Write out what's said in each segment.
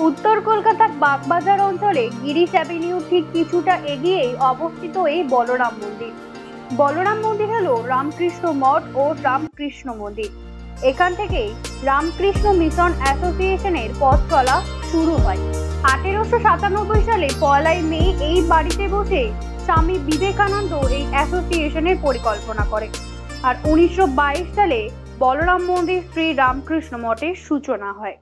উত্তর কলকাতার বাগবাজার অঞ্চলে গিরিশ অ্যাভিনিউ ঠিক কিছুটা এগিয়েই অবস্থিত এই বলরাম মন্দির। বলরাম মন্দির হলো রামকৃষ্ণ মঠ ও রামকৃষ্ণ মন্দির। এখান থেকেই রামকৃষ্ণ মিশন অ্যাসোসিয়েশনের পথ চলা শুরু হয়। 1897 সালে 1 মে এই বাড়িতে বসে স্বামী বিবেকানন্দ এই অ্যাসোসিয়েশনের পরিকল্পনা করে। আর 1922 সালে বলরাম মন্দির শ্রী রামকৃষ্ণ মঠের সূচনা হয়।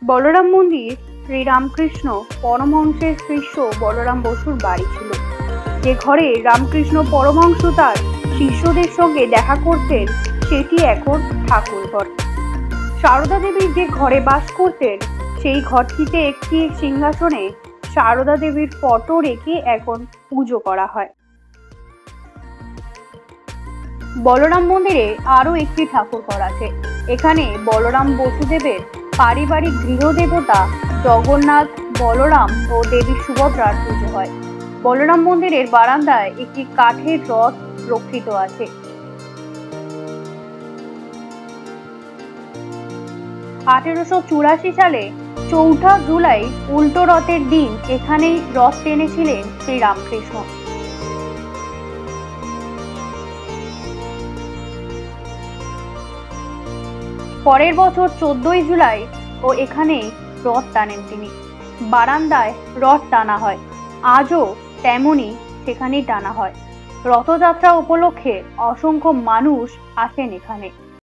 বলরাম মন্দির শ্রী রামকৃষ্ণ পরমহংসের শিষ্য বলরাম বসুর বাড়ি ছিল। যে ঘরে রামকৃষ্ণ পরমহংস তার শিষ্যদের সঙ্গে দেখা করতেন সেটি এখন ঠাকুরঘর। সারদা দেবী যে ঘরে বাস করতেন সেই ঘরটিতে একটি সিংহাসনে সারদা দেবীর ফটো রেখে এখন পুজো করা হয়। বলরাম মন্দিরে আরো একটি ঠাকুরঘর আছে। এখানে বলরাম বসুদেবের পারিবারিক গৃহদেবতা জগন্নাথ, বলরাম ও দেবী সুভদ্রার পুজো হয়। বলরাম মন্দিরের বারান্দায় একটি কাঠের রথ রক্ষিত আছে। 1884 সালে 4 জুলাই উল্টো রথের দিন এখানেই রথ টেনেছিলেন শ্রী রামকৃষ্ণ। পরের বছর 14 জুলাই ও এখানে রথ টানেন তিনি। বারান্দায় রথ টানা হয়, আজও তেমনি সেখানেই টানা হয়। রথযাত্রা উপলক্ষে অসংখ্য মানুষ আসেন এখানে।